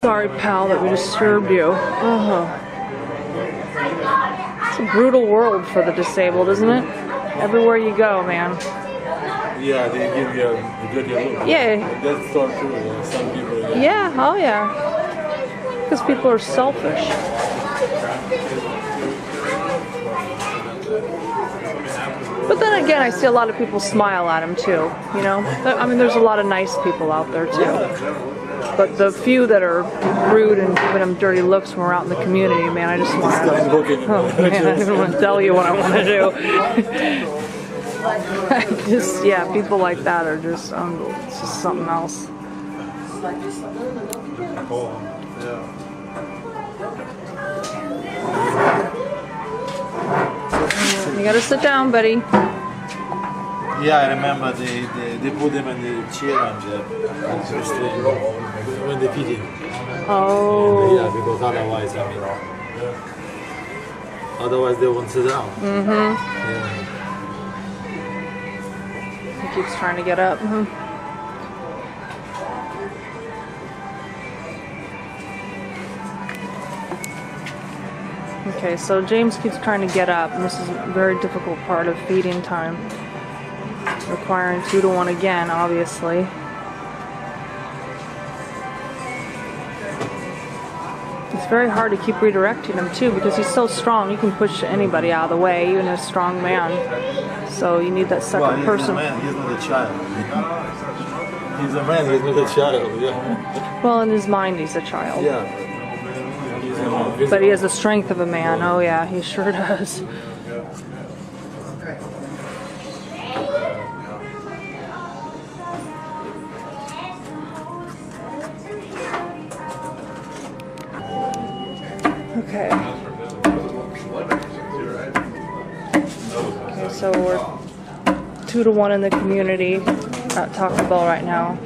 Sorry, pal, that we disturbed you. It's a brutal world for the disabled, isn't it? Everywhere you go, man. Yeah, they give you a good look. Yeah. That's so true. Some people. Yeah, oh yeah. Because people are selfish. But then again, I see a lot of people smile at him too, you know? I mean, there's a lot of nice people out there too. But the few that are rude and giving them dirty looks when we're out in the community, man, I just want to... Oh man, I don't want to tell you what I want to do. Yeah, people like that are just, it's just something else. You gotta sit down, buddy. Yeah, I remember they put them in the chair and when they feed him. Oh. Yeah, because otherwise, otherwise they won't sit down. Yeah. He keeps trying to get up. Okay, so James keeps trying to get up, and this is a very difficult part of feeding time. Requiring 2 to 1 again, obviously. It's very hard to keep redirecting him too, because he's so strong. You can push anybody out of the way, even a strong man. So you need that second person. He's a man, he's not a child. He's a man, he's not a child. Yeah. Well, in his mind, he's a child. Yeah. But he has the strength of a man. Oh yeah, he sure does. Okay. Okay, so we're 2 to 1 in the community at Taco Bell right now.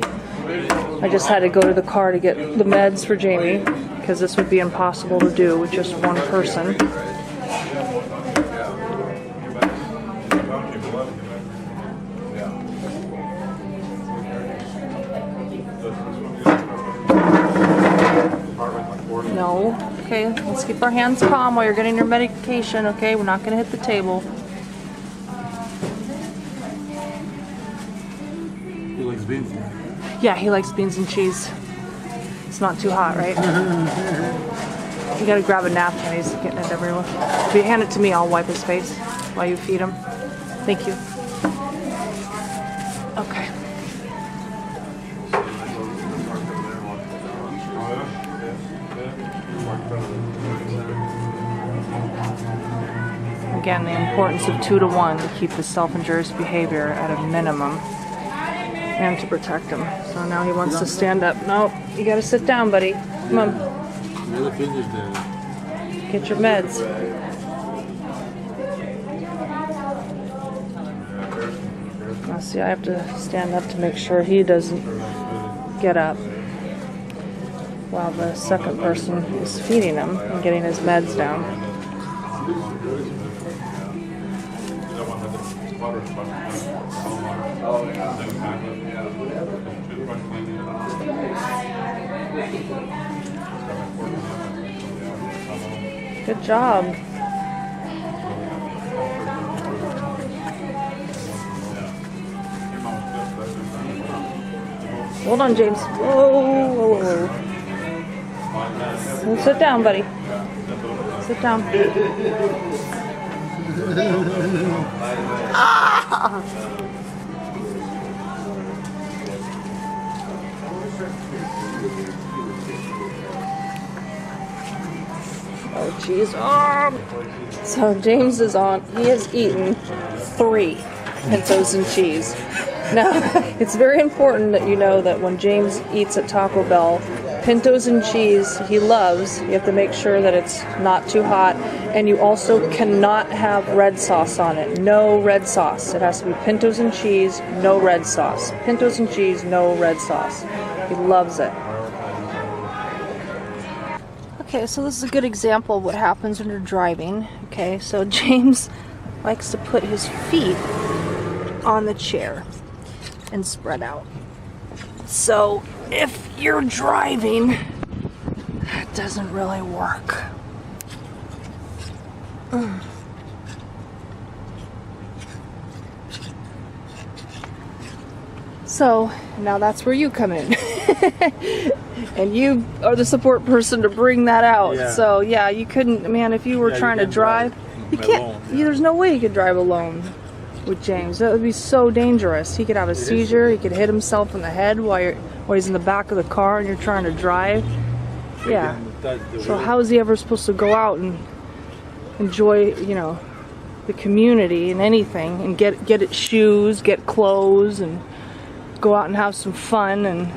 I just had to go to the car to get the meds for Jamie, because this would be impossible to do with just one person. No. Okay, let's keep our hands calm while you're getting your medication, okay? We're not going to hit the table. He likes beans. Yeah, he likes beans and cheese. It's not too hot, right? You gotta grab a napkin, he's getting it everywhere. If you hand it to me, I'll wipe his face while you feed him. Thank you. Okay. Again, the importance of 2 to 1 to keep the self-injurious behavior at a minimum and to protect him. So now he wants to stand up. No, you gotta sit down, buddy. Come on. Get your meds. Now see, I have to stand up to make sure he doesn't get up while the second person is feeding him and getting his meds down. Good job. Hold on, James. Whoa, whoa, whoa. Sit down, buddy. Sit down. Ah! Oh, jeez. Oh. So James is on. He has eaten 3 pintos and cheese. Now, it's very important that you know that when James eats at Taco Bell, pintos and cheese he loves. You have to make sure that it's not too hot, and you also cannot have red sauce on it. No red sauce. It has to be pintos and cheese, no red sauce. Pintos and cheese, no red sauce. He loves it. Okay, so this is a good example of what happens when you're driving. Okay, so James likes to put his feet on the chair and spread out. So if you're driving It doesn't really work. So now that's where you come in. And you are the support person to bring that out. Yeah. So yeah, you couldn't, man, if you were trying to drive, you can't, alone, there's no way you could drive alone with James. That would be so dangerous. He could have a seizure, he could hit himself in the head while he's in the back of the car and you're trying to drive. Yeah. So how is he ever supposed to go out and enjoy, you know, the community and anything, and get its shoes, get clothes, and go out and have some fun, and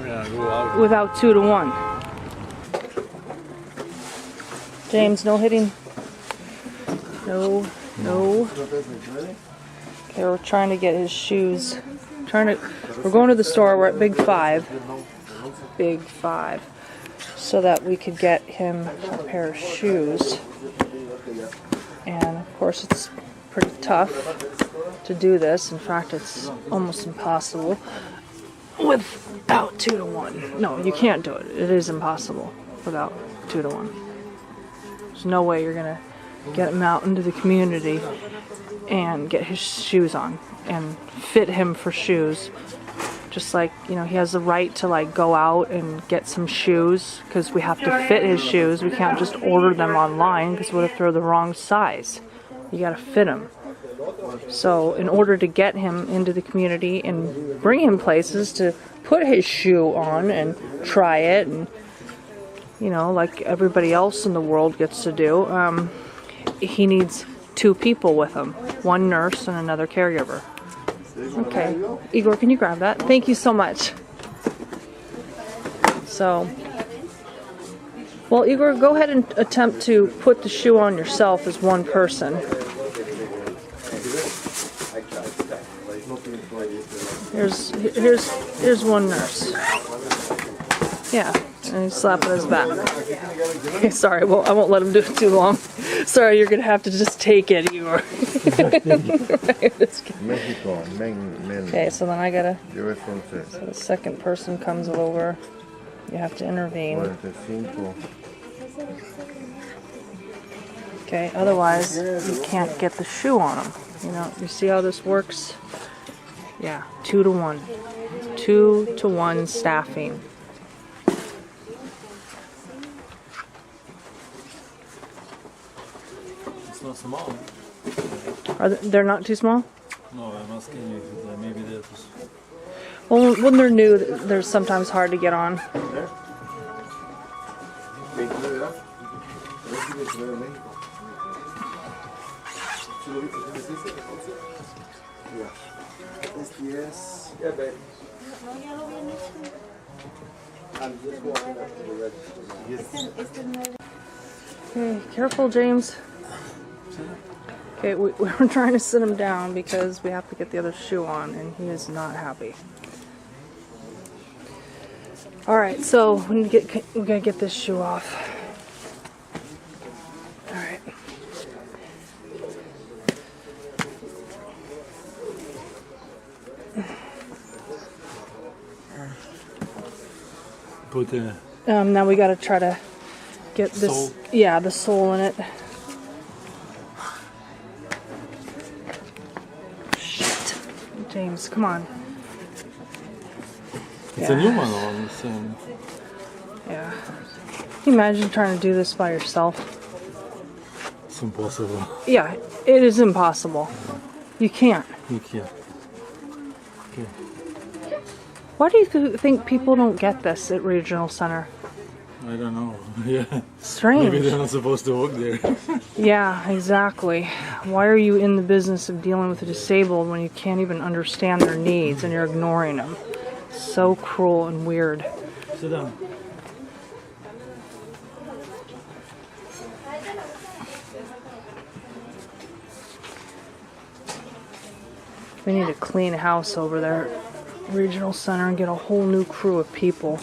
without 2 to 1. James, no hitting. No. Okay, we're trying to get his shoes. We're going to the store. We're at Big 5. Big 5. So that we could get him a pair of shoes. And of course it's pretty tough to do this. In fact, it's almost impossible without 2 to 1. No, you can't do it. It is impossible without 2 to 1. There's no way you're gonna get him out into the community and get his shoes on and fit him for shoes. Just like, you know, he has the right to like go out and get some shoes, because we have to fit his shoes. We can't just order them online, because what if they're the wrong size? You gotta fit them. So in order to get him into the community and bring him places to put his shoe on and try it, and you know, like everybody else in the world gets to do, he needs 2 people with him, 1 nurse and another caregiver. Okay, Igor, can you grab that? Thank you so much. So, well, Igor, go ahead and attempt to put the shoe on yourself as 1 person. Here's 1 nurse. Yeah, and he's slapping his back. Okay, sorry, well, I won't let him do it too long. Sorry, you're gonna have to just take it, Igor. Mexico, okay, so then I gotta. So the second person comes over. You have to intervene. Okay, otherwise you can't get the shoe on him. You know, you see how this works? Yeah, 2 to 1. 2 to 1 staffing. It's not small. They're not too small? No, I'm asking you. Maybe they're too small. Well, when they're new, they're sometimes hard to get on. Okay, careful, James. Okay, we're trying to sit him down because we have to get the other shoe on, and he is not happy. All right, so we gotta get this shoe off. All right. Put the Now we gotta try to get this. Sole? Yeah, the sole in it. Shit, James, come on. It's a new one on the same. Yeah. Can you imagine trying to do this by yourself? It's impossible. Yeah, it is impossible. You can't. You can't. Okay. Why do you think people don't get this at Regional Center? I don't know. Yeah. Strange. Maybe they're not supposed to work there. Yeah, exactly. Why are you in the business of dealing with the disabled when you can't even understand their needs and you're ignoring them? So cruel and weird. Sit down. We need to clean house over there at Regional Center and get a whole new crew of people.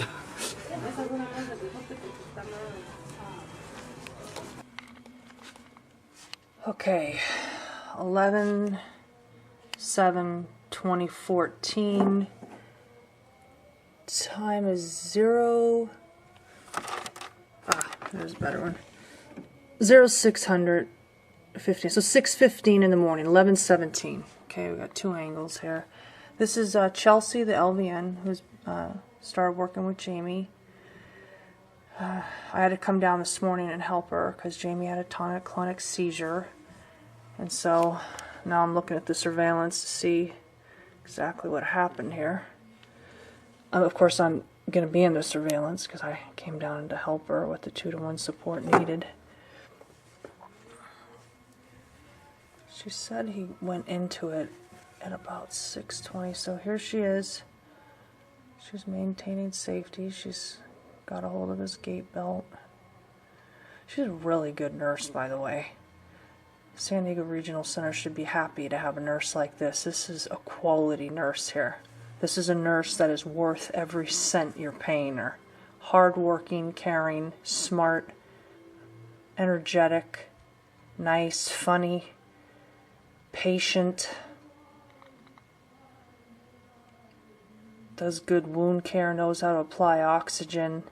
Okay, 11/7/2014. Time is 0. There's a better one. 0600 15. So 6:15 in the morning, 11:17. Okay, we got two angles here. This is Chelsea, the LVN, who's started working with Jamie. I had to come down this morning and help her because Jamie had a tonic-clonic seizure. And so now I'm looking at the surveillance to see exactly what happened here. Of course, I'm going to be in the surveillance because I came down to help her with the 2-to-1 support needed. She said he went into it at about 6:20, so here she is. She's maintaining safety. She's got a hold of his gait belt. She's a really good nurse, by the way. San Diego Regional Center should be happy to have a nurse like this. This is a quality nurse here. This is a nurse that is worth every cent you're paying her. Hardworking, caring, smart, energetic, nice, funny, patient, does good wound care, knows how to apply oxygen,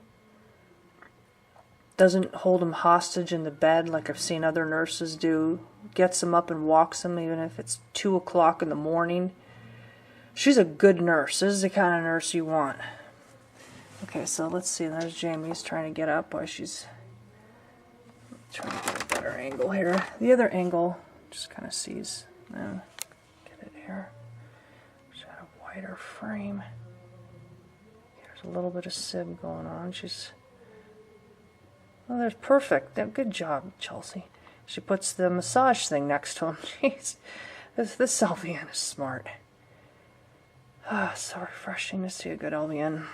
doesn't hold him hostage in the bed like I've seen other nurses do, gets him up and walks him even if it's 2 o'clock in the morning. She's a good nurse. This is the kind of nurse you want. Okay, so let's see. There's Jamie's trying to get up while she's trying to get a better angle here. The other angle just kind of sees. Get it here. She's got a wider frame. There's a little bit of sib going on. Oh, there's perfect. Good job, Chelsea. She puts the massage thing next to him. Jeez, this LVN is smart. Ah, so refreshing to see a good LVN.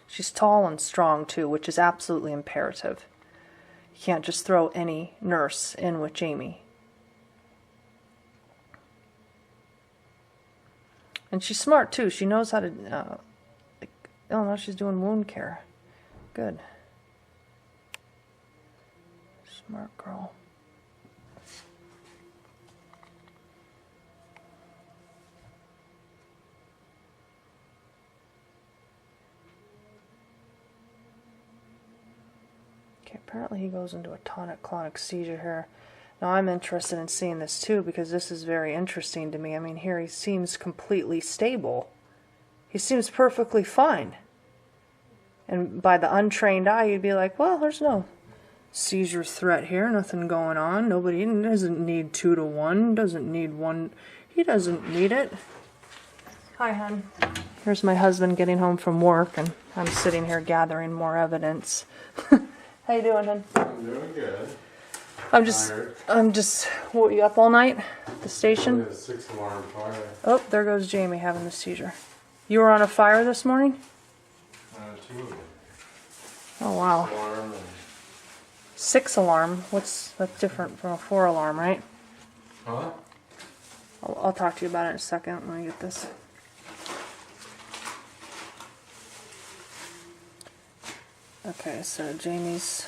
She's tall and strong, too, which is absolutely imperative. You can't just throw any nurse in with Jamie. And she's smart, too. She knows how to... oh, no, she's doing wound care. Good. Smart girl. Apparently he goes into a tonic-clonic seizure here. Now I'm interested in seeing this too because this is very interesting to me. I mean, here he seems completely stable. He seems perfectly fine. And by the untrained eye, you'd be like, well, there's no seizure threat here, nothing going on. Nobody doesn't need 2-to-1, doesn't need one. He doesn't need it. Hi, hon. Here's my husband getting home from work, and I'm sitting here gathering more evidence. How you doing, hon? I'm doing good. I'm just, what, you up all night at the station? A 6-alarm fire. Oh, there goes Jamie having the seizure. You were on a fire this morning? 2 of them. Oh, wow. 6-alarm and... 6-alarm? That's different from a 4-alarm, right? Huh? I'll talk to you about it in a second. Let me get this. Okay, so Jamie's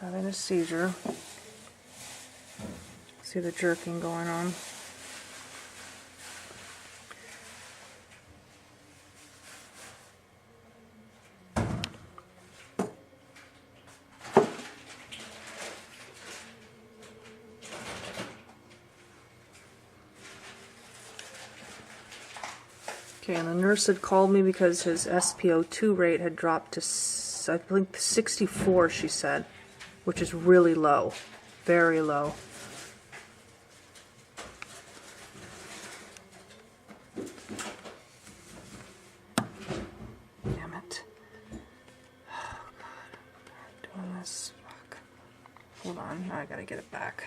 having a seizure. See the jerking going on. Okay, and the nurse had called me because his SpO2 rate had dropped to, I think, 64, she said, which is really low, very low. Damn it. Oh, God. I'm doing this. Fuck. Hold on, now I gotta get it back.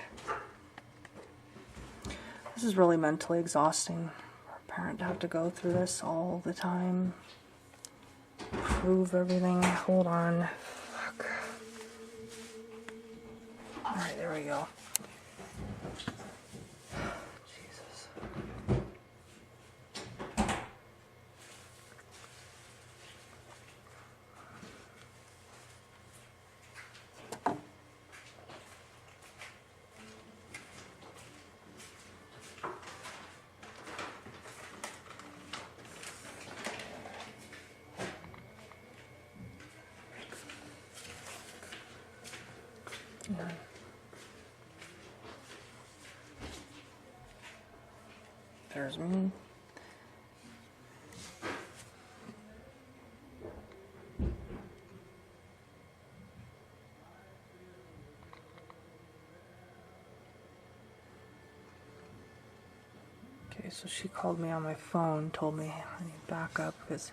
This is really mentally exhausting. Parent to have to go through this all the time. Prove everything. Hold on. Fuck. Alright, there we go. Jesus. scares me. Okay, so she called me on my phone, told me I need backup because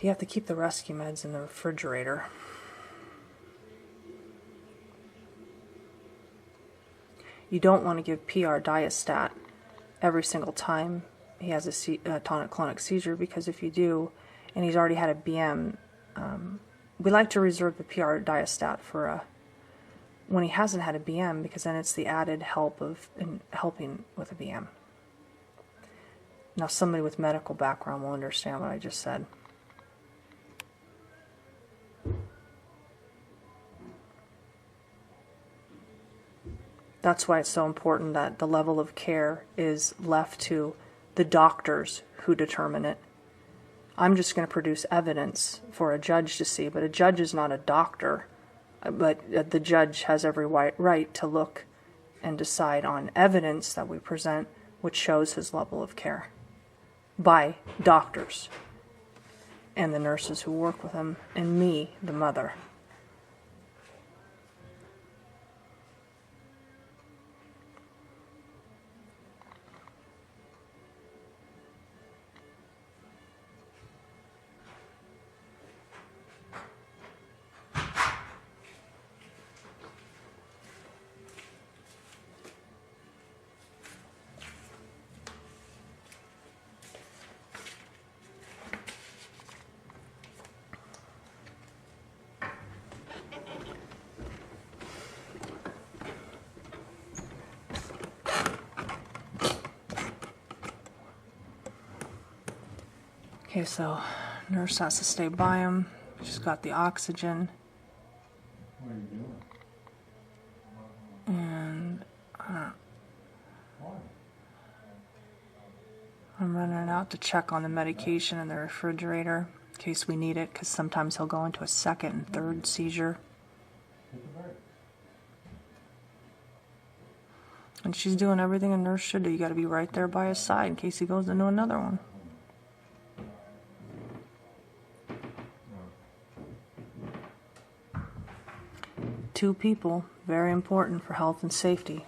you have to keep the rescue meds in the refrigerator. You don't want to give PR diastat every single time he has a tonic-clonic seizure, because if you do, and he's already had a BM, we like to reserve the PR diastat for when he hasn't had a BM, because then it's the added help in helping with a BM. Now, somebody with medical background will understand what I just said. That's why it's so important that the level of care is left to the doctors who determine it. I'm just going to produce evidence for a judge to see, but a judge is not a doctor. But the judge has every right to look and decide on evidence that we present, which shows his level of care by doctors and the nurses who work with him, and me, the mother. Okay, so nurse has to stay by him. She's got the oxygen. What are you doing? And I'm running out to check on the medication in the refrigerator in case we need it, because sometimes he'll go into a second and third seizure. And she's doing everything a nurse should do. You got to be right there by his side in case he goes into another one. Two people, very important for health and safety.